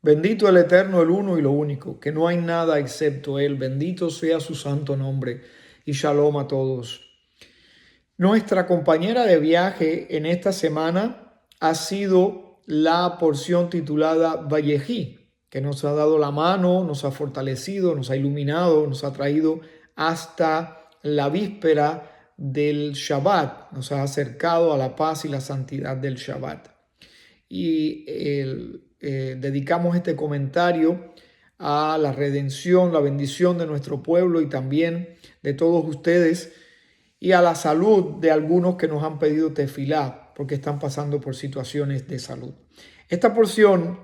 Bendito el Eterno, el uno y lo único, que no hay nada excepto Él. Bendito sea su santo nombre. Y shalom a todos. Nuestra compañera de viaje en esta semana ha sido la porción titulada Vallejí, que nos ha dado la mano, nos ha fortalecido, nos ha iluminado, nos ha traído hasta la víspera del Shabbat, nos ha acercado a la paz y la santidad del Shabbat. Y dedicamos este comentario a la redención, la bendición de nuestro pueblo y también de todos ustedes, y a la salud de algunos que nos han pedido tefilá porque están pasando por situaciones de salud. Esta porción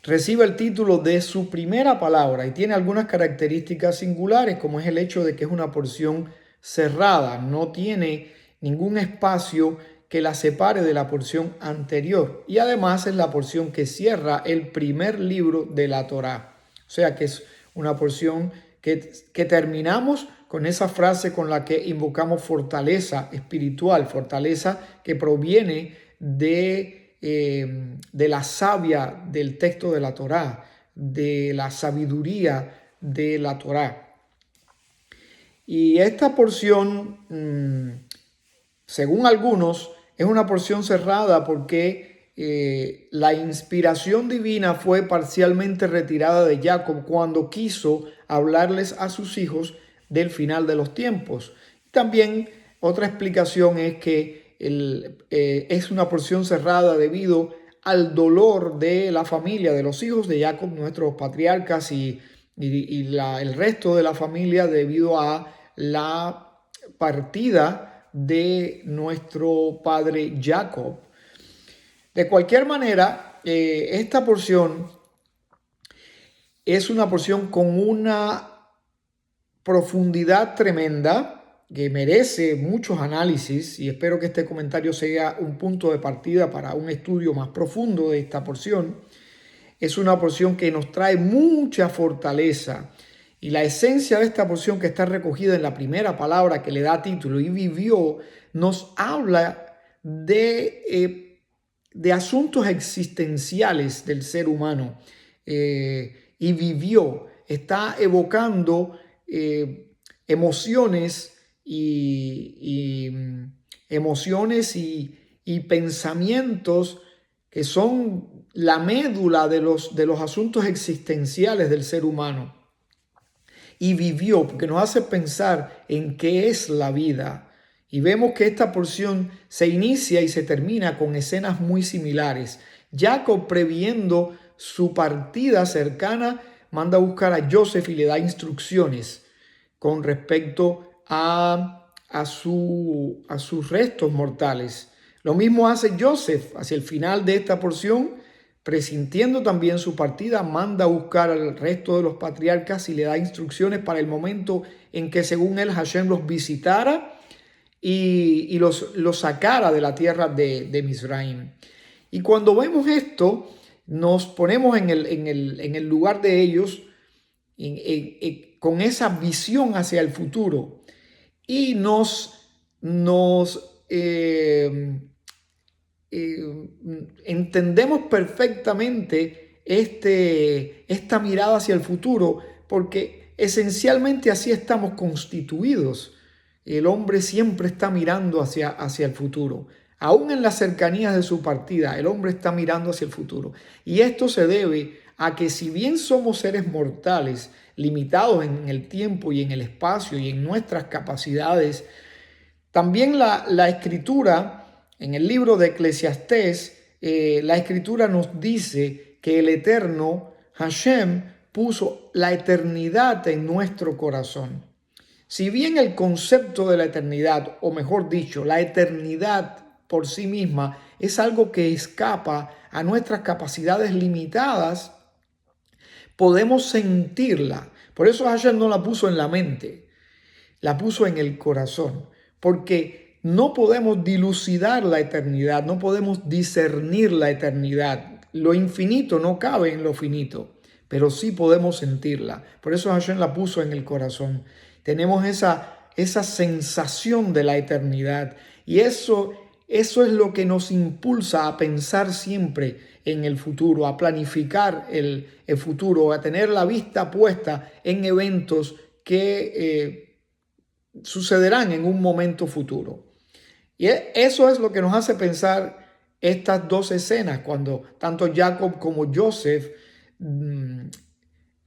recibe el título de su primera palabra y tiene algunas características singulares, como es el hecho de que es una porción cerrada, no tiene ningún espacio que la separe de la porción anterior, y además es la porción que cierra el primer libro de la Torá. O sea que es una porción que terminamos con esa frase con la que invocamos fortaleza espiritual, fortaleza que proviene de la savia del texto de la Torá, de la sabiduría de la Torá. Y esta porción, según algunos, es una porción cerrada porque la inspiración divina fue parcialmente retirada de Jacob cuando quiso hablarles a sus hijos del final de los tiempos. También otra explicación es que es una porción cerrada debido al dolor de la familia, de los hijos de Jacob, nuestros patriarcas y el resto de la familia, debido a la partida de nuestro padre Jacob. De cualquier manera, esta porción es una porción con una profundidad tremenda que merece muchos análisis, y espero que este comentario sea un punto de partida para un estudio más profundo de esta porción. Es una porción que nos trae mucha fortaleza, y la esencia de esta porción, que está recogida en la primera palabra que le da título, y vivió, nos habla de asuntos existenciales del ser humano. Y vivió, está evocando emociones emociones y pensamientos que son la médula de los asuntos existenciales del ser humano. Y vivió, porque nos hace pensar en qué es la vida. Y vemos que esta porción se inicia y se termina con escenas muy similares. Jacob, previendo su partida cercana, manda a buscar a Joseph y le da instrucciones con respecto a sus restos mortales. Lo mismo hace Joseph hacia el final de esta porción, presintiendo también su partida, manda a buscar al resto de los patriarcas y le da instrucciones para el momento en que, según él, Hashem los visitara y los sacara de la tierra de Misraim. Y cuando vemos esto, nos ponemos en el lugar de ellos, con esa visión hacia el futuro, y entendemos perfectamente esta mirada hacia el futuro, porque esencialmente así estamos constituidos. El hombre siempre está mirando hacia el futuro. Aún en las cercanías de su partida, el hombre está mirando hacia el futuro. Y esto se debe a que, si bien somos seres mortales, limitados en el tiempo y en el espacio y en nuestras capacidades, también la Escritura, en el libro de Eclesiastés, la Escritura nos dice que el Eterno, Hashem, puso la eternidad en nuestro corazón. Si bien el concepto de la eternidad, o mejor dicho, la eternidad por sí misma, es algo que escapa a nuestras capacidades limitadas, podemos sentirla. Por eso Hashem no la puso en la mente, la puso en el corazón, porque no podemos dilucidar la eternidad, no podemos discernir la eternidad. Lo infinito no cabe en lo finito, pero sí podemos sentirla. Por eso Hashem la puso en el corazón. Tenemos esa sensación de la eternidad, y eso eso es lo que nos impulsa a pensar siempre en el futuro, a planificar el futuro, a tener la vista puesta en eventos que sucederán en un momento futuro. Y eso es lo que nos hace pensar estas dos escenas, cuando tanto Jacob como Joseph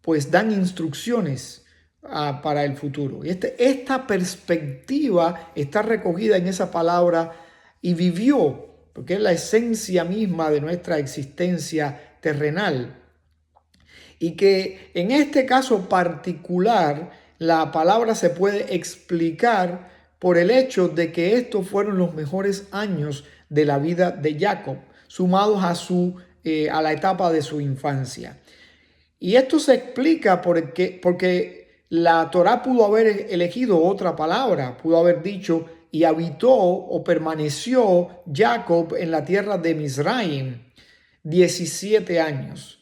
pues dan instrucciones para el futuro. Y esta perspectiva está recogida en esa palabra "y vivió", porque es la esencia misma de nuestra existencia terrenal. Y que en este caso particular la palabra se puede explicar por el hecho de que estos fueron los mejores años de la vida de Jacob, sumados a la etapa de su infancia. Y esto se explica porque la Torá pudo haber elegido otra palabra, pudo haber dicho "y habitó o permaneció Jacob en la tierra de Mizraim 17 años".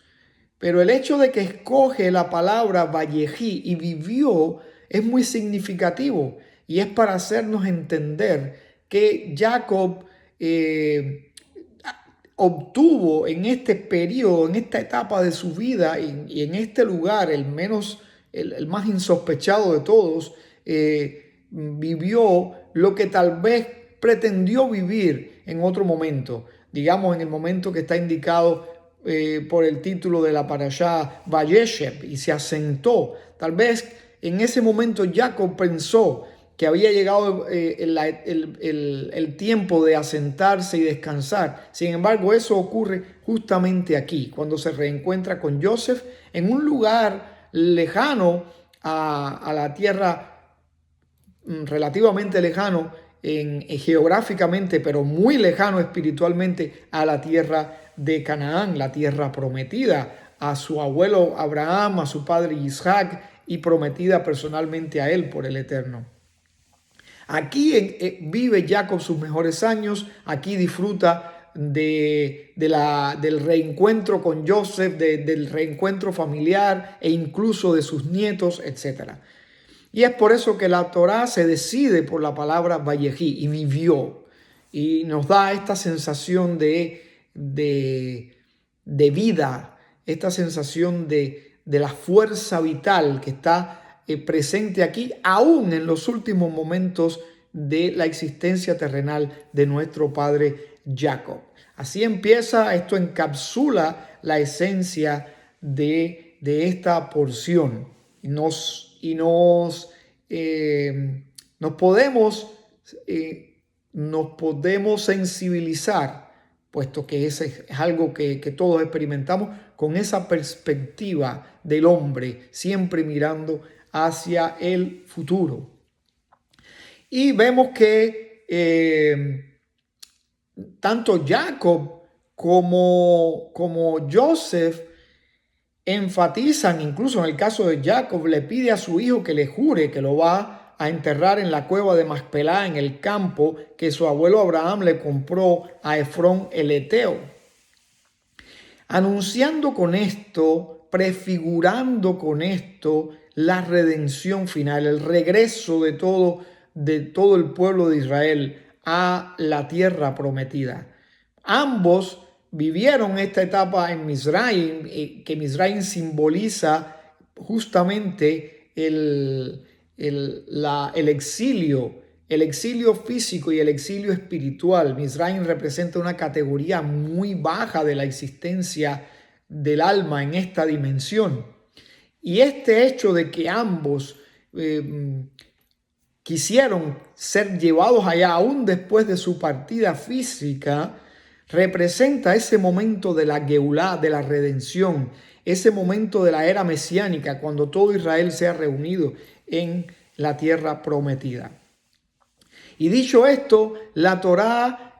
Pero el hecho de que escoge la palabra Vallejí y vivió es muy significativo, y es para hacernos entender que Jacob obtuvo en este periodo, en esta etapa de su vida y en este lugar, el más insospechado de todos, vivió lo que tal vez pretendió vivir en otro momento, digamos en el momento que está indicado por el título de la parashá Vayeshev, y se asentó. Tal vez en ese momento Jacob pensó que había llegado el tiempo de asentarse y descansar. Sin embargo, eso ocurre justamente aquí, cuando se reencuentra con Joseph en un lugar lejano a la tierra, relativamente lejano geográficamente, pero muy lejano espiritualmente a la tierra de Canaán, la tierra prometida a su abuelo Abraham, a su padre Isaac, y prometida personalmente a él por el Eterno. Aquí vive Jacob sus mejores años, aquí disfruta del reencuentro con Joseph, del reencuentro familiar e incluso de sus nietos, etc. Y es por eso que la Torá se decide por la palabra Vallejí, y vivió, y nos da esta sensación de vida, esta sensación de la fuerza vital que está presente aquí, aún en los últimos momentos de la existencia terrenal de nuestro padre Jacob. Así empieza, esto encapsula la esencia de esta porción. Nos podemos sensibilizar, puesto que ese es algo que todos experimentamos, con esa perspectiva del hombre siempre mirando hacia el futuro. Y vemos que tanto Jacob como Joseph enfatizan, incluso en el caso de Jacob, le pide a su hijo que le jure que lo va a enterrar en la cueva de Macpelá, en el campo que su abuelo Abraham le compró a Efrón el Eteo, anunciando con esto, prefigurando con esto la redención final, el regreso de todo el pueblo de Israel a la tierra prometida. Ambos vivieron esta etapa en Mizraim, que Mizraim simboliza justamente el exilio físico y el exilio espiritual. Mizraim representa una categoría muy baja de la existencia del alma en esta dimensión. Y este hecho de que ambos quisieron ser llevados allá aún después de su partida física, representa ese momento de la Geulá, de la redención, ese momento de la era mesiánica, cuando todo Israel se ha reunido en la tierra prometida. Y dicho esto, la Torá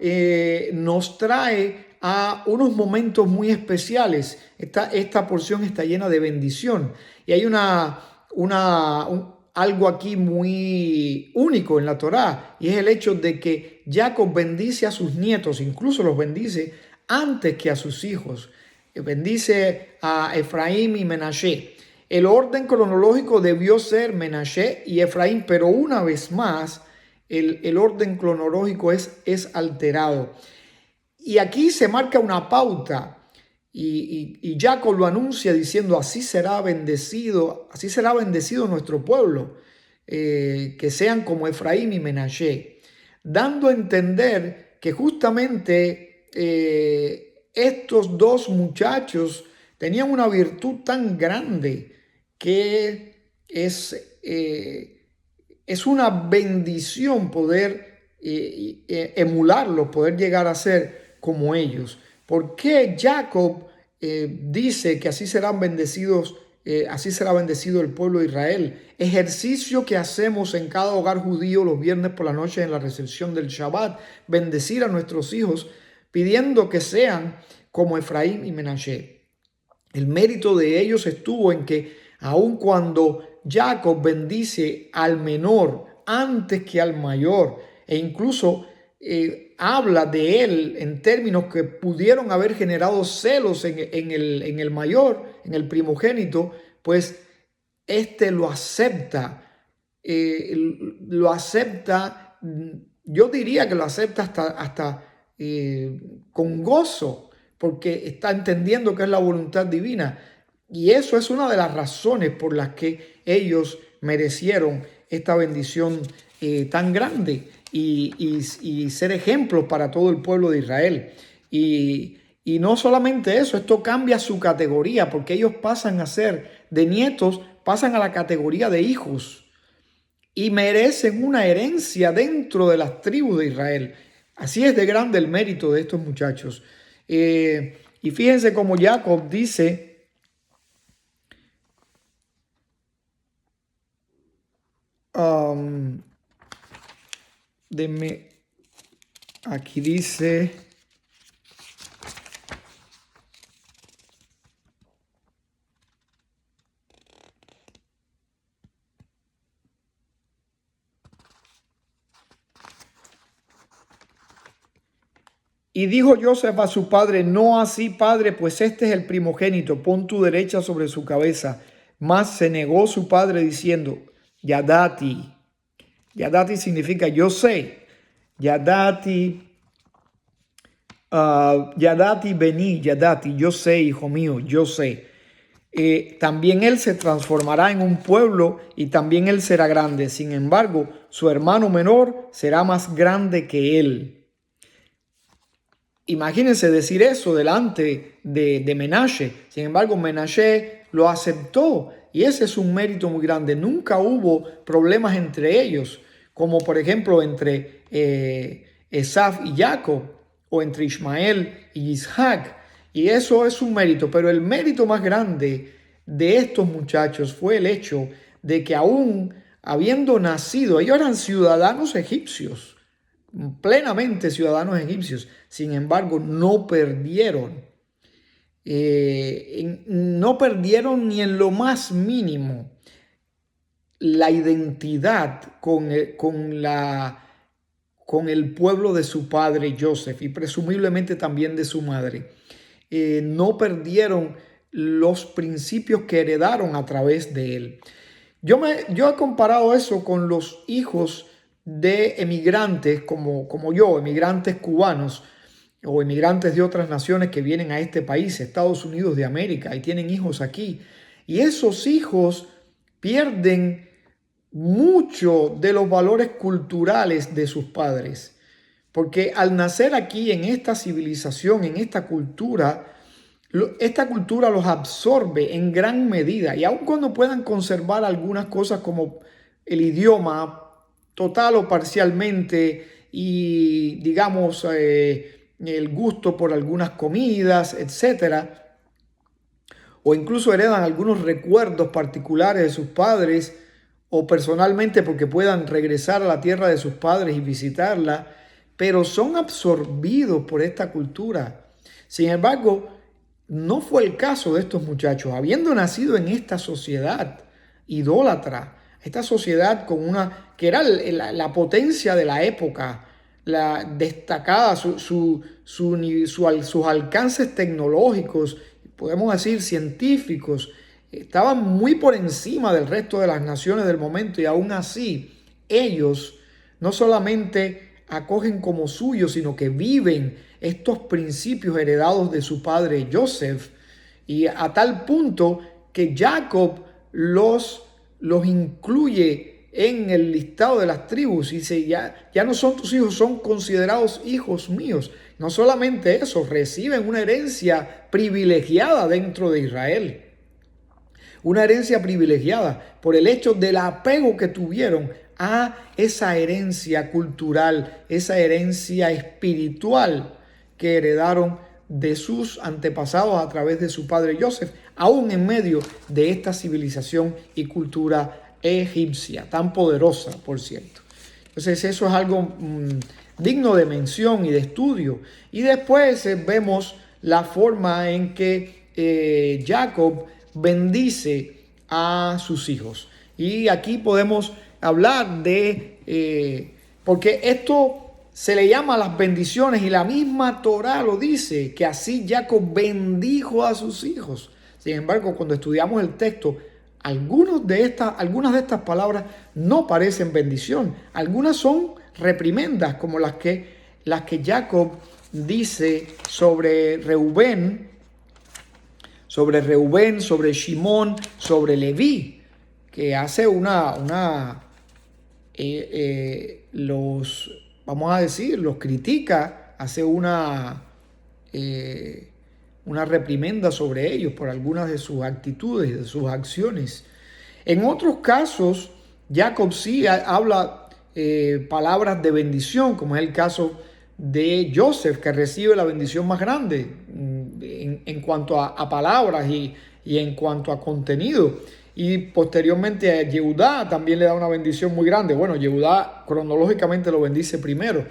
nos trae a unos momentos muy especiales. Esta porción está llena de bendición, y hay algo aquí muy único en la Torá, y es el hecho de que Jacob bendice a sus nietos, incluso los bendice antes que a sus hijos. Bendice a Efraín y Menashe. El orden cronológico debió ser Menashe y Efraín, pero una vez más el orden cronológico es alterado. Y aquí se marca una pauta y Jacob lo anuncia diciendo, así será bendecido nuestro pueblo, que sean como Efraín y Menashe, dando a entender que justamente estos dos muchachos tenían una virtud tan grande que es una bendición poder emularlos, poder llegar a ser como ellos. ¿Por qué Jacob dice que así serán bendecidos? Así será bendecido el pueblo de Israel. Ejercicio que hacemos en cada hogar judío los viernes por la noche en la recepción del Shabbat. Bendecir a nuestros hijos pidiendo que sean como Efraín y Menashe. El mérito de ellos estuvo en que aun cuando Jacob bendice al menor antes que al mayor e incluso habla de él en términos que pudieron haber generado celos en el mayor, en el primogénito, pues este lo acepta, yo diría que lo acepta hasta con gozo, porque está entendiendo que es la voluntad divina. Y eso es una de las razones por las que ellos merecieron esta bendición tan grande y ser ejemplos para todo el pueblo de Israel. Y no solamente eso, esto cambia su categoría, porque ellos pasan a ser de nietos, pasan a la categoría de hijos y merecen una herencia dentro de las tribus de Israel. Así es de grande el mérito de estos muchachos. Y fíjense cómo Jacob dice, aquí dice, y dijo Joseph a su padre, no así, padre, pues este es el primogénito, pon tu derecha sobre su cabeza. Mas se negó su padre diciendo, Yadati. Yadati significa yo sé. Yadati, Yadati vení, Yadati, yo sé, hijo mío, yo sé. También él se transformará en un pueblo y también él será grande. Sin embargo, su hermano menor será más grande que él. Imagínense decir eso delante de Menashe. Sin embargo, Menashe lo aceptó y ese es un mérito muy grande. Nunca hubo problemas entre ellos, como por ejemplo entre Esaf y Jacob o entre Ismael y Isaac. Y eso es un mérito, pero el mérito más grande de estos muchachos fue el hecho de que aún habiendo nacido, ellos eran ciudadanos egipcios, plenamente ciudadanos egipcios. Sin embargo, no perdieron ni en lo más mínimo la identidad con el pueblo de su padre Joseph y presumiblemente también de su madre. No perdieron los principios que heredaron a través de él. Yo he comparado eso con los hijos de emigrantes como yo, emigrantes cubanos o emigrantes de otras naciones que vienen a este país, Estados Unidos de América, y tienen hijos aquí. Y esos hijos pierden mucho de los valores culturales de sus padres, porque al nacer aquí en esta civilización, en esta cultura los absorbe en gran medida y aun cuando puedan conservar algunas cosas como el idioma total o parcialmente y digamos el gusto por algunas comidas, etcétera, o incluso heredan algunos recuerdos particulares de sus padres o personalmente porque puedan regresar a la tierra de sus padres y visitarla, pero son absorbidos por esta cultura. Sin embargo, no fue el caso de estos muchachos. Habiendo nacido en esta sociedad idólatra, esta sociedad que era la potencia de la época, la destacada, sus alcances tecnológicos, podemos decir científicos, estaban muy por encima del resto de las naciones del momento y aún así ellos no solamente acogen como suyos, sino que viven estos principios heredados de su padre Joseph, y a tal punto que Jacob los incluye en el listado de las tribus y dice, ya no son tus hijos, son considerados hijos míos. No solamente eso, reciben una herencia privilegiada dentro de Israel. Una herencia privilegiada por el hecho del apego que tuvieron a esa herencia cultural, esa herencia espiritual que heredaron de sus antepasados a través de su padre Joseph, aún en medio de esta civilización y cultura egipcia, tan poderosa, por cierto. Entonces eso es algo digno de mención y de estudio. Y después vemos la forma en que Jacob bendice a sus hijos. Y aquí podemos hablar de, porque esto se le llama las bendiciones y la misma Torá lo dice, que así Jacob bendijo a sus hijos. Sin embargo, cuando estudiamos el texto, algunas de estas palabras no parecen bendición. Algunas son reprimendas, como las que Jacob dice sobre Reubén, sobre Shimón, sobre Leví, que hace los critica, hace una reprimenda sobre ellos por algunas de sus actitudes, de sus acciones. En otros casos, Jacob sí habla palabras de bendición, como es el caso de Joseph, que recibe la bendición más grande en cuanto a palabras y en cuanto a contenido. Y posteriormente a Yehudá también le da una bendición muy grande. Bueno, Yehudá cronológicamente lo bendice primero,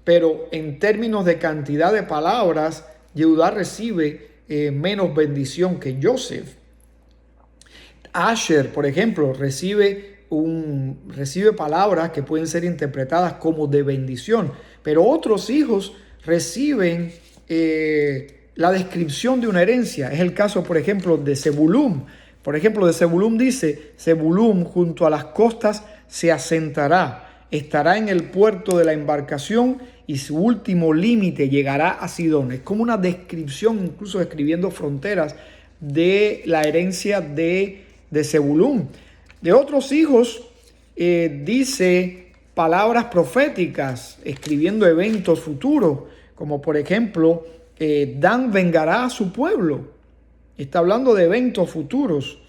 pero en términos de cantidad de palabras, Yehudá recibe menos bendición que Joseph. Asher, por ejemplo, recibe palabras que pueden ser interpretadas como de bendición, pero otros hijos reciben la descripción de una herencia. Es el caso, por ejemplo, de Zebulún. Por ejemplo, de Zebulún dice, Zebulún junto a las costas se asentará, estará en el puerto de la embarcación y su último límite llegará a Sidón. Es como una descripción, incluso describiendo fronteras de la herencia de Zebulún. De otros hijos dice palabras proféticas, escribiendo eventos futuros, como por ejemplo, Dan vengará a su pueblo. Está hablando de eventos futuros.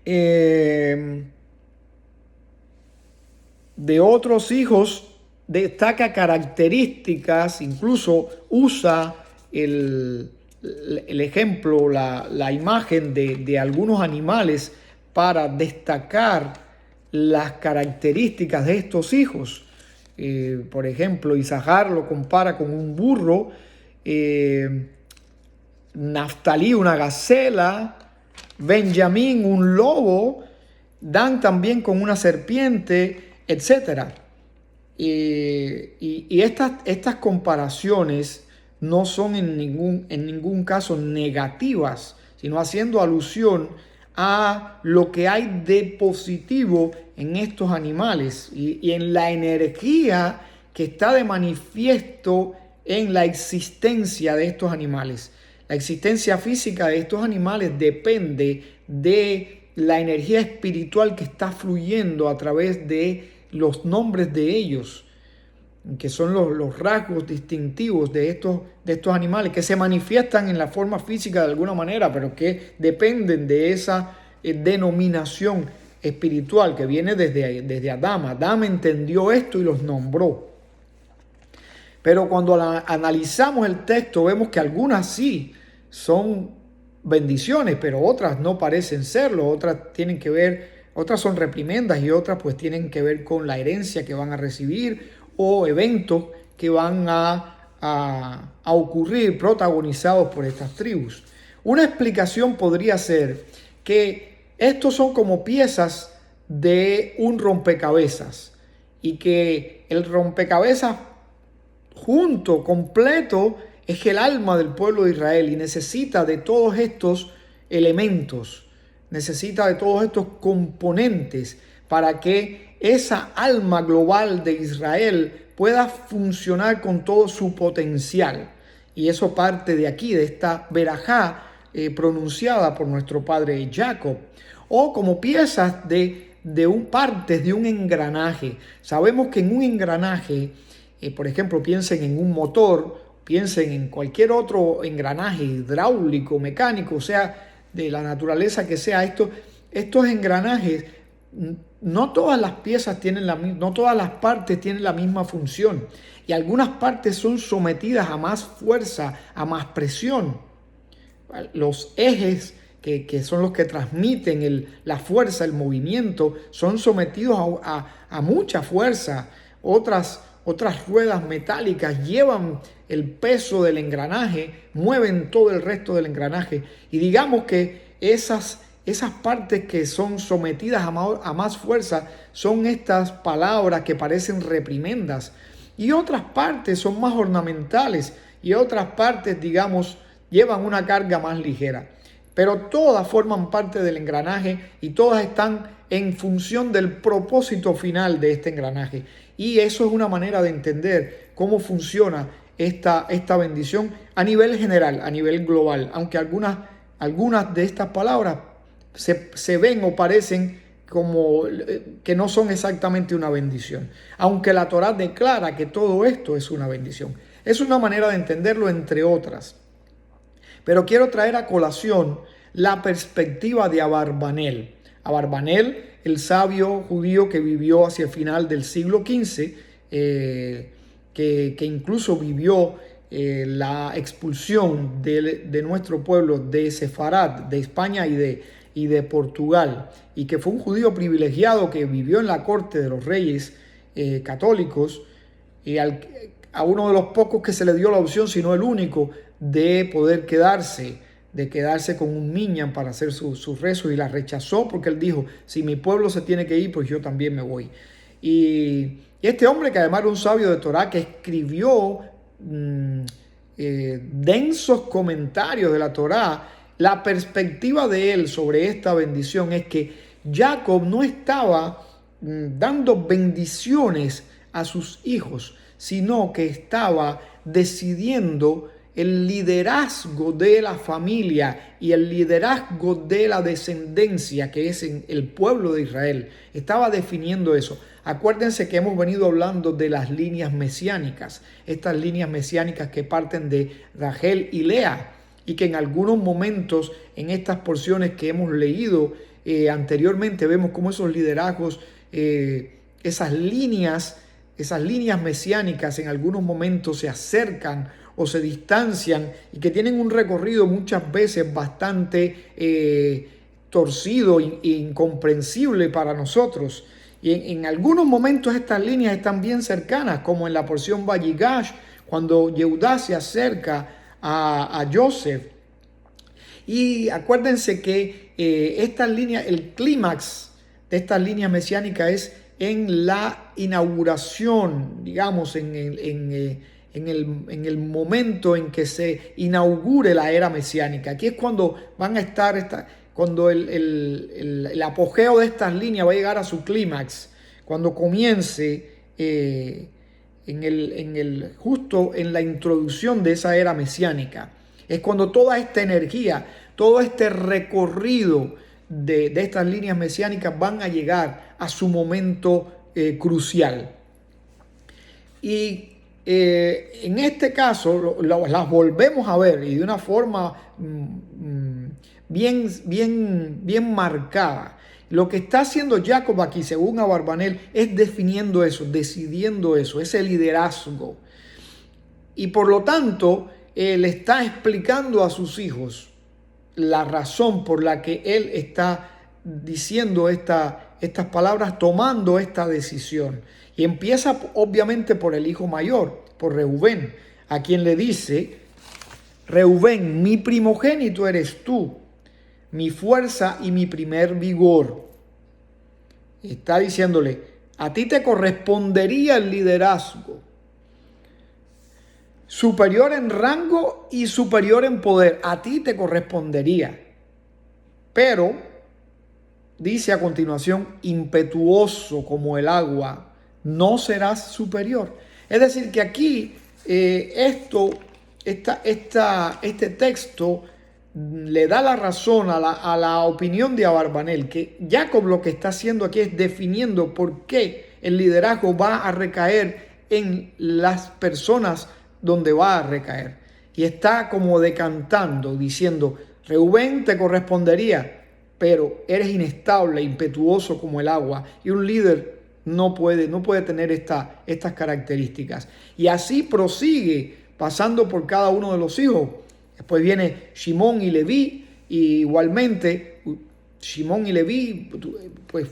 De otros hijos destaca características, incluso usa el ejemplo, la imagen de algunos animales para destacar las características de estos hijos. Por ejemplo, Isahar lo compara con un burro, Naftalí una gacela, Benjamín un lobo, Dan también con una serpiente, etc. Y estas comparaciones no son en ningún caso negativas, sino haciendo alusión a lo que hay de positivo en estos animales y en la energía que está de manifiesto en la existencia de estos animales. La existencia física de estos animales depende de la energía espiritual que está fluyendo a través de los nombres de ellos, que son los rasgos distintivos de estos animales, que se manifiestan en la forma física de alguna manera, pero que dependen de esa denominación espiritual que viene desde Adán. Adán entendió esto y los nombró. Pero cuando analizamos el texto vemos que algunas sí son bendiciones, pero otras no parecen serlo. Otras son reprimendas y otras pues tienen que ver con la herencia que van a recibir o eventos que van a ocurrir protagonizados por estas tribus. Una explicación podría ser que estos son como piezas de un rompecabezas y que el rompecabezas junto, completo, es el alma del pueblo de Israel y necesita de todos estos elementos, necesita de todos estos componentes para que esa alma global de Israel pueda funcionar con todo su potencial. Y eso parte de aquí, de esta verajá pronunciada por nuestro padre Jacob, o como piezas partes de un engranaje. Sabemos que en un engranaje, por ejemplo, piensen en un motor, piensen en cualquier otro engranaje hidráulico, mecánico, sea de la naturaleza que sea, estos engranajes, no todas las piezas tienen no todas las partes tienen la misma función, y algunas partes son sometidas a más fuerza, a más presión. Los ejes que son los que transmiten la fuerza, el movimiento, son sometidos a mucha fuerza. Otras ruedas metálicas llevan el peso del engranaje, mueven todo el resto del engranaje. Y digamos que esas partes que son sometidas a más fuerza son estas palabras que parecen reprimendas. Y otras partes son más ornamentales. Y otras partes, digamos, llevan una carga más ligera. Pero todas forman parte del engranaje y todas están en función del propósito final de este engranaje. Y eso es una manera de entender cómo funciona esta bendición a nivel general, a nivel global. Aunque algunas de estas palabras se ven o parecen como que no son exactamente una bendición. Aunque la Torá declara que todo esto es una bendición. Es una manera de entenderlo entre otras. Pero quiero traer a colación la perspectiva de Abarbanel. Abarbanel, el sabio judío que vivió hacia el final del siglo XV, que incluso vivió la expulsión de nuestro pueblo de Sefarad, de España y de Portugal, y que fue un judío privilegiado que vivió en la corte de los reyes católicos, y a uno de los pocos que se le dio la opción, si no el único, de poder quedarse con un minyan para hacer sus rezos, y la rechazó porque él dijo: si mi pueblo se tiene que ir, pues yo también me voy. Y este hombre, que además era un sabio de Torá, que escribió densos comentarios de la Torá, la perspectiva de él sobre esta bendición es que Jacob no estaba dando bendiciones a sus hijos, sino que estaba decidiendo el liderazgo de la familia y el liderazgo de la descendencia, que es en el pueblo de Israel. Estaba definiendo eso. Acuérdense que hemos venido hablando de las líneas mesiánicas, estas líneas mesiánicas que parten de Rachel y Lea, y que en algunos momentos en estas porciones que hemos leído anteriormente vemos cómo esos liderazgos, esas líneas mesiánicas en algunos momentos se acercan o se distancian, y que tienen un recorrido muchas veces bastante torcido e incomprensible para nosotros. Y en algunos momentos estas líneas están bien cercanas, como en la porción Vayigash, cuando Yehudá se acerca a Joseph. Y acuérdense que estas líneas, el clímax de estas líneas mesiánicas es en la inauguración, digamos, en el momento en que se inaugure la era mesiánica. Aquí es cuando van a estar, cuando el apogeo de estas líneas va a llegar a su clímax, cuando comience justo en la introducción de esa era mesiánica. Es cuando toda esta energía, todo este recorrido de estas líneas mesiánicas van a llegar a su momento crucial. Y en este caso las volvemos a ver, y de una forma bien marcada. Lo que está haciendo Jacob aquí, según Abarbanel, es definiendo eso, decidiendo eso, ese liderazgo. Y por lo tanto, le está explicando a sus hijos la razón por la que él está diciendo estas palabras, tomando esta decisión. Y empieza obviamente por el hijo mayor, por Reubén, a quien le dice: Reubén, mi primogénito eres tú, mi fuerza y mi primer vigor. Está diciéndole: a ti te correspondería el liderazgo, superior en rango y superior en poder. A ti te correspondería. Pero dice a continuación, impetuoso como el agua, no serás superior. Es decir, que aquí este texto le da la razón a la opinión de Abarbanel, que Jacob lo que está haciendo aquí es definiendo por qué el liderazgo va a recaer en las personas donde va a recaer. Y está como decantando, diciendo, Reubén te correspondería, pero eres inestable, impetuoso como el agua, y un líder no puede tener estas características. Y así prosigue pasando por cada uno de los hijos. Después viene Shimón y Leví, y igualmente Shimón y Leví pues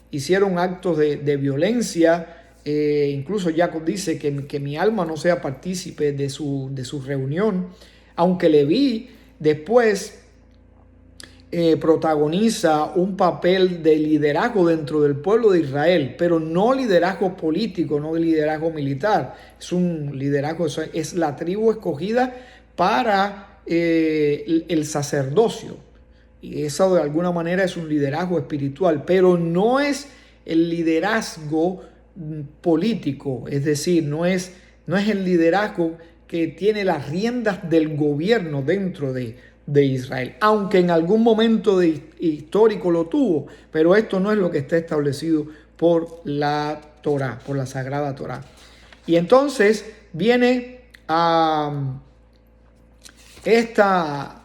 hicieron actos de violencia. Incluso Jacob dice que mi alma no sea partícipe de su reunión, aunque Leví después protagoniza un papel de liderazgo dentro del pueblo de Israel, pero no liderazgo político, no liderazgo militar. Es un liderazgo, es la tribu escogida para el sacerdocio. Y eso de alguna manera es un liderazgo espiritual, pero no es el liderazgo político, es decir, no es el liderazgo que tiene las riendas del gobierno dentro de Israel, aunque en algún momento histórico lo tuvo, pero esto no es lo que está establecido por la Torá, por la Sagrada Torá. Y entonces viene a estas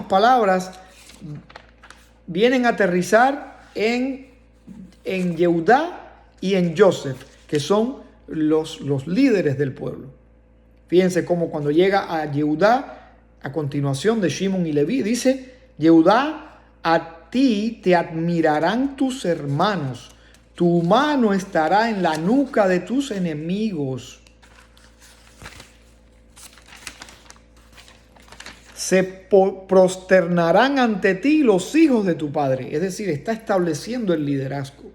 palabras vienen a aterrizar en Yehudá y en Joseph, que son los líderes del pueblo. Fíjense cómo cuando llega a Yehudá, a continuación de Shimón y Leví, dice, Yehudá, a ti te admirarán tus hermanos, tu mano estará en la nuca de tus enemigos. Se prosternarán ante ti los hijos de tu padre. Es decir, está estableciendo el liderazgo.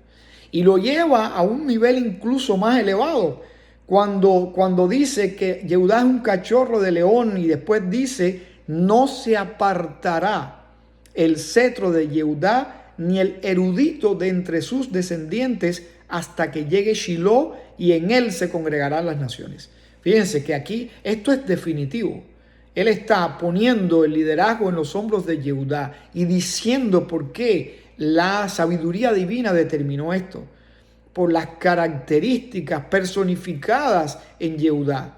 Y lo lleva a un nivel incluso más elevado. Cuando dice que Yehudá es un cachorro de león y después dice, no se apartará el cetro de Yehudá ni el erudito de entre sus descendientes hasta que llegue Shiloh y en él se congregarán las naciones. Fíjense que aquí esto es definitivo. Él está poniendo el liderazgo en los hombros de Yehudá y diciendo por qué la sabiduría divina determinó esto. Por las características personificadas en Yehudá.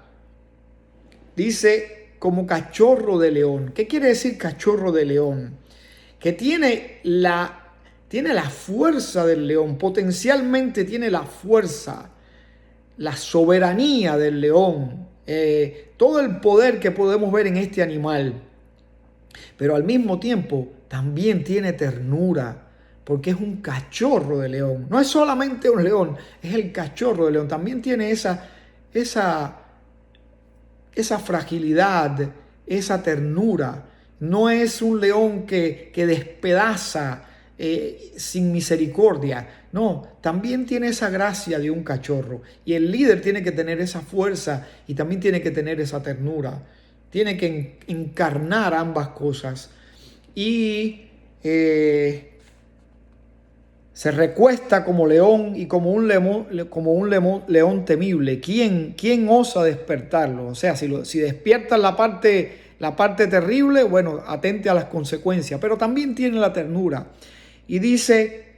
Dice como cachorro de león. ¿Qué quiere decir cachorro de león? Que tiene la fuerza del león, potencialmente tiene la fuerza, la soberanía del león, todo el poder que podemos ver en este animal, pero al mismo tiempo también tiene ternura, porque es un cachorro de león. No es solamente un león, es el cachorro de león. También tiene esa fragilidad, esa ternura. No es un león que despedaza sin misericordia. No, también tiene esa gracia de un cachorro. Y el líder tiene que tener esa fuerza y también tiene que tener esa ternura. Tiene que encarnar ambas cosas. Y se recuesta como león y como un león temible. ¿Quién osa despertarlo? O sea, si despiertan la parte terrible, bueno, atente a las consecuencias. Pero también tiene la ternura. Y dice,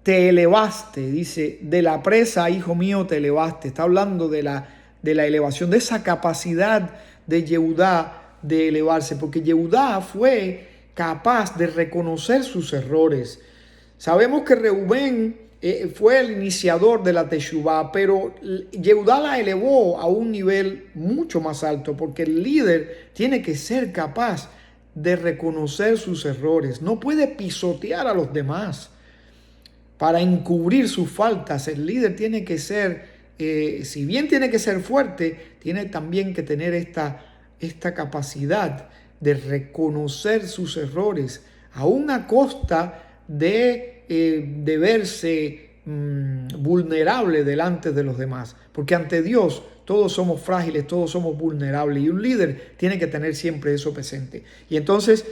te elevaste, dice, de la presa, hijo mío, te elevaste. Está hablando de la elevación, de esa capacidad de Yehudá de elevarse, porque Yehudá fue capaz de reconocer sus errores. Sabemos que Reubén fue el iniciador de la Teshuvá, pero Yehudá la elevó a un nivel mucho más alto, porque el líder tiene que ser capaz de reconocer sus errores. No puede pisotear a los demás para encubrir sus faltas. El líder tiene que ser, si bien tiene que ser fuerte, tiene también que tener esta capacidad de reconocer sus errores, aún a costa de verse vulnerable delante de los demás, porque ante Dios somos frágiles, todos somos vulnerables y un líder tiene que tener siempre eso presente. Y entonces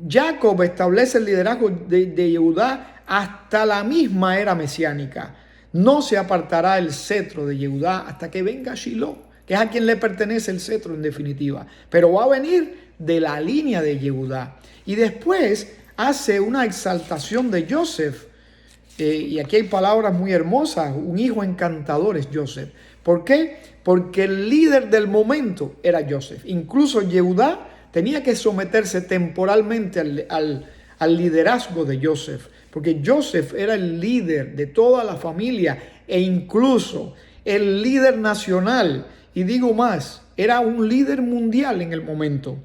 Jacob establece el liderazgo de Yehudá hasta la misma era mesiánica. No se apartará el cetro de Yehudá hasta que venga Shiloh, que es a quien le pertenece el cetro en definitiva, pero va a venir de la línea de Yehudá. Y después hace una exaltación de Joseph, y aquí hay palabras muy hermosas, un hijo encantador es Joseph. ¿Por qué? Porque el líder del momento era Joseph. Incluso Yehudá tenía que someterse temporalmente al liderazgo de Joseph, porque Joseph era el líder de toda la familia e incluso el líder nacional. Y digo más, era un líder mundial en el momento.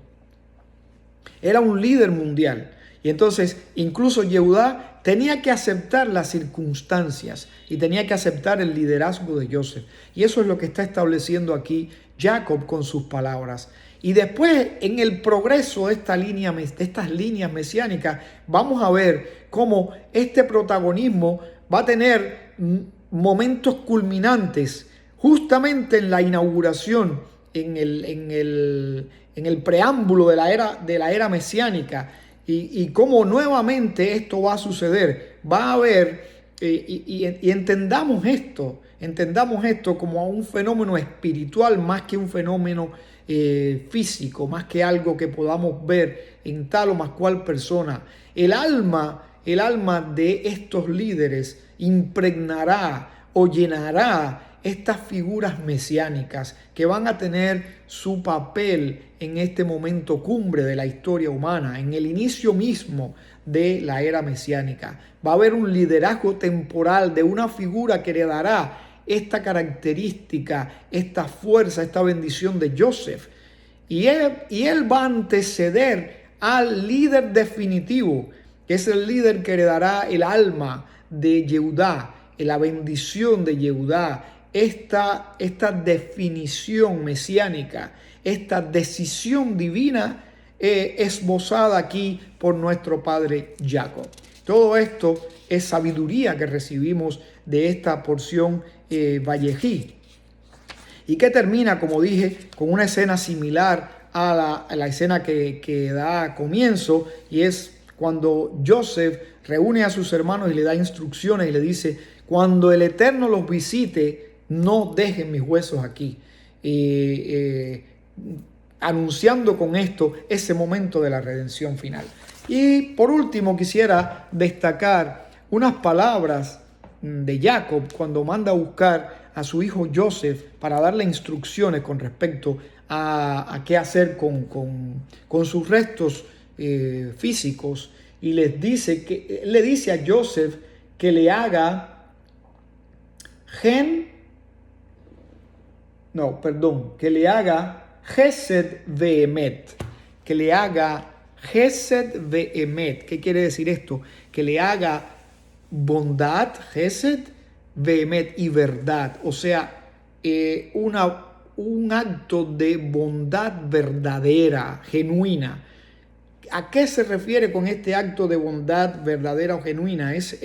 Era un líder mundial. Y entonces incluso Yehudá tenía que aceptar las circunstancias y tenía que aceptar el liderazgo de Joseph. Y eso es lo que está estableciendo aquí Jacob con sus palabras. Y después, en el progreso de estas líneas mesiánicas, vamos a ver cómo este protagonismo va a tener momentos culminantes justamente en la inauguración, en el preámbulo de la era mesiánica. Y cómo nuevamente esto va a suceder. Va a haber, y entendamos esto como un fenómeno espiritual más que un fenómeno físico, más que algo que podamos ver en tal o más cual persona. El alma de estos líderes impregnará o llenará estas figuras mesiánicas que van a tener su papel en este momento cumbre de la historia humana, en el inicio mismo de la era mesiánica. Va a haber un liderazgo temporal de una figura que heredará esta característica, esta fuerza, esta bendición de Joseph. Y él va a anteceder al líder definitivo, que es el líder que heredará el alma de Yehudá, la bendición de Yehudá, esta definición mesiánica, esta decisión divina esbozada aquí por nuestro padre Jacob. Todo esto es sabiduría que recibimos de esta porción vallejí, y que termina, como dije, con una escena similar a la escena que da comienzo, y es cuando Joseph reúne a sus hermanos y le da instrucciones y le dice: cuando el Eterno los visite, no dejen mis huesos aquí, anunciando con esto ese momento de la redención final. Y por último quisiera destacar unas palabras de Jacob cuando manda a buscar a su hijo Joseph para darle instrucciones con respecto a qué hacer con sus restos físicos, y le dice a Joseph que le haga que le haga Gesed Vehemet, que le haga Gesed Vehemet. ¿Qué quiere decir esto? Que le haga bondad, Gesed Vehemet, y verdad, o sea, un acto de bondad verdadera, genuina. ¿A qué se refiere con este acto de bondad verdadera o genuina? Es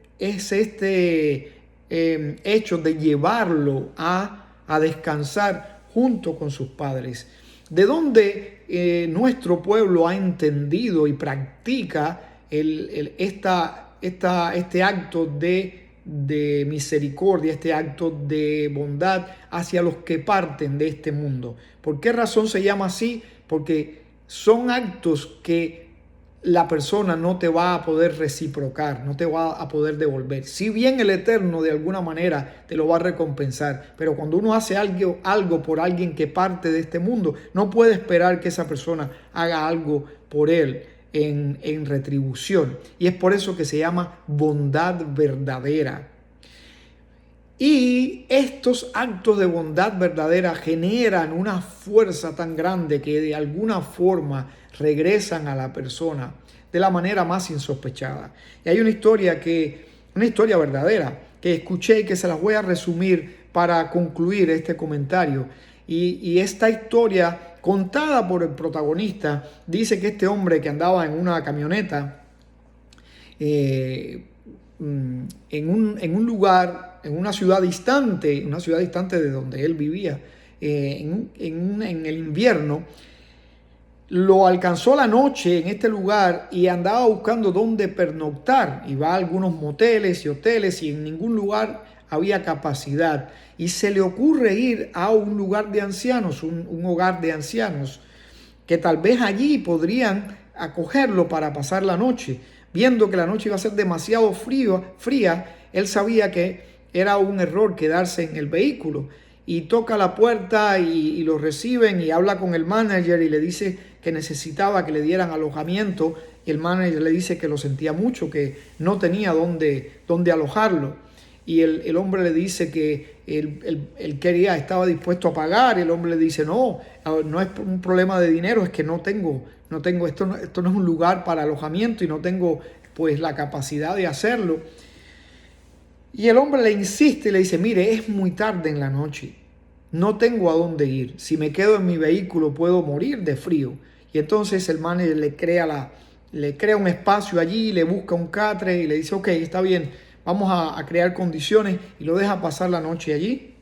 este hecho de llevarlo a descansar junto con sus padres, de donde nuestro pueblo ha entendido y practica este acto de misericordia, este acto de bondad hacia los que parten de este mundo. ¿Por qué razón se llama así? Porque son actos que la persona no te va a poder reciprocar, no te va a poder devolver. Si bien el Eterno de alguna manera te lo va a recompensar, pero cuando uno hace algo por alguien que parte de este mundo, no puede esperar que esa persona haga algo por él en retribución. Y es por eso que se llama bondad verdadera. Y estos actos de bondad verdadera generan una fuerza tan grande que de alguna forma regresan a la persona de la manera más insospechada. Y hay una historia verdadera que escuché y que se las voy a resumir para concluir este comentario. Y esta historia, contada por el protagonista, dice que este hombre que andaba en una camioneta en un lugar en una ciudad distante de donde él vivía, en el invierno. Lo alcanzó la noche en este lugar y andaba buscando dónde pernoctar. Y va a algunos moteles y hoteles y en ningún lugar había capacidad. Y se le ocurre ir a un lugar de ancianos, un hogar de ancianos, que tal vez allí podrían acogerlo para pasar la noche. Viendo que la noche iba a ser demasiado fría, él sabía que era un error quedarse en el vehículo. Y toca la puerta y lo reciben y habla con el manager y le dice que necesitaba que le dieran alojamiento. Y el manager le dice que lo sentía mucho, que no tenía dónde alojarlo. Y el hombre le dice que él estaba dispuesto a pagar. Y el hombre le dice, no es un problema de dinero, es que no tengo esto no es un lugar para alojamiento y no tengo pues la capacidad de hacerlo. Y el hombre le insiste y le dice, mire, es muy tarde en la noche, no tengo a dónde ir, si me quedo en mi vehículo puedo morir de frío. Y entonces el manager le crea un espacio allí, le busca un catre y le dice, ok, está bien, vamos a crear condiciones, y lo deja pasar la noche allí.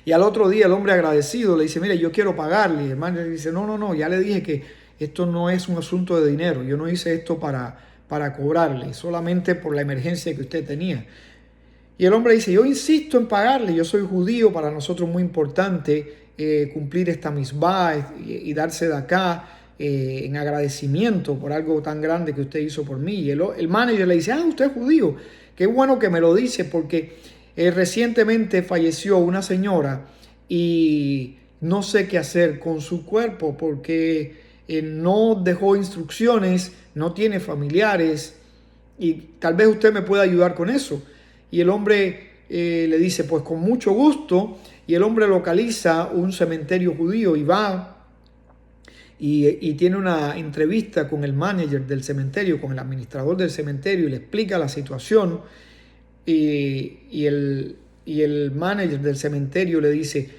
Y al otro día el hombre agradecido le dice, mire, yo quiero pagarle. Y el manager le dice, no, ya le dije que esto no es un asunto de dinero, yo no hice esto para cobrarle, solamente por la emergencia que usted tenía. Y el hombre dice, yo insisto en pagarle, yo soy judío, para nosotros es muy importante cumplir esta misbah y darse de acá en agradecimiento por algo tan grande que usted hizo por mí. Y el manager le dice, usted es judío, qué bueno que me lo dice, porque recientemente falleció una señora y no sé qué hacer con su cuerpo porque no dejó instrucciones, no tiene familiares y tal vez usted me pueda ayudar con eso. Y el hombre le dice, pues con mucho gusto. Y el hombre localiza un cementerio judío y va y tiene una entrevista con el manager del cementerio, con el administrador del cementerio, y le explica la situación. Y el manager del cementerio le dice,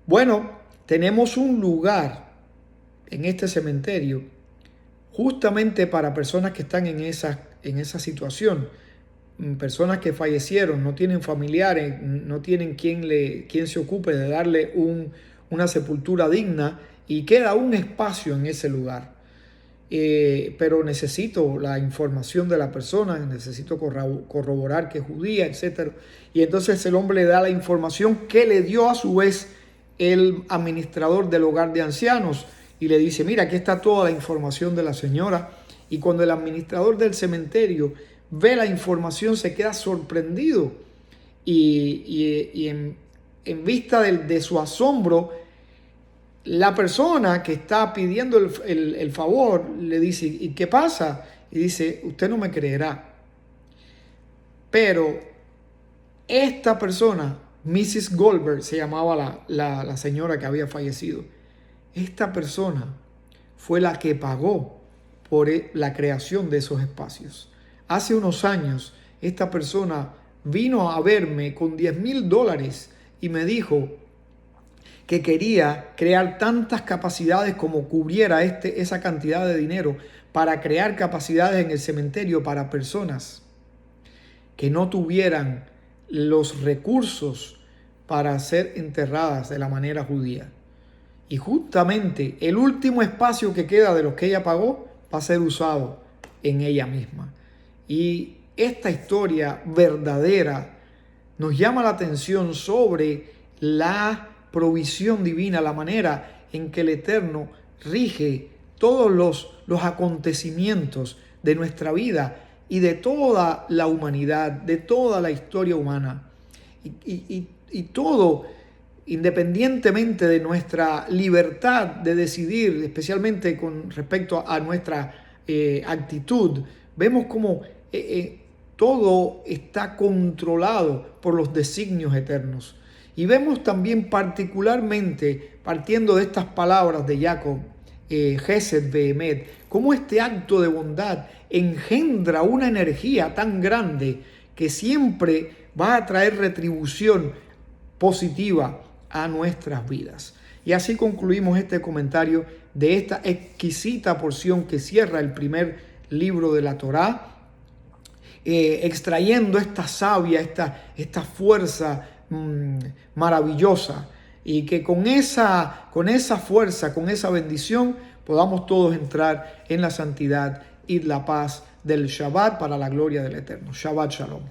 bueno, tenemos un lugar en este cementerio justamente para personas que están en esa situación. Personas que fallecieron, no tienen familiares, no tienen quien se ocupe de darle una sepultura digna, y queda un espacio en ese lugar. Pero necesito la información de la persona, necesito corroborar que es judía, etc. Y entonces el hombre le da la información que le dio a su vez el administrador del hogar de ancianos y le dice, mira, aquí está toda la información de la señora. Y cuando el administrador del cementerio ve la información se queda sorprendido y en vista de su asombro, la persona que está pidiendo el favor le dice, ¿y qué pasa? Y dice, usted no me creerá, pero esta persona, Mrs. Goldberg, se llamaba la señora que había fallecido, esta persona fue la que pagó por la creación de esos espacios. Hace unos años, esta persona vino a verme con $10,000 y me dijo que quería crear tantas capacidades como cubriera esa cantidad de dinero para crear capacidades en el cementerio para personas que no tuvieran los recursos para ser enterradas de la manera judía. Y justamente el último espacio que queda de los que ella pagó va a ser usado en ella misma. Y esta historia verdadera nos llama la atención sobre la provisión divina, la manera en que el Eterno rige todos los acontecimientos de nuestra vida y de toda la humanidad, de toda la historia humana. Y todo, independientemente de nuestra libertad de decidir, especialmente con respecto a nuestra actitud, vemos como todo está controlado por los designios eternos. Y vemos también particularmente, partiendo de estas palabras de Jacob, Gesed Behemet, cómo este acto de bondad engendra una energía tan grande que siempre va a traer retribución positiva a nuestras vidas. Y así concluimos este comentario de esta exquisita porción que cierra el primer libro de la Torá. extrayendo esta savia, esta fuerza maravillosa, y que con esa fuerza, con esa bendición, podamos todos entrar en la santidad y la paz del Shabbat para la gloria del Eterno. Shabbat Shalom.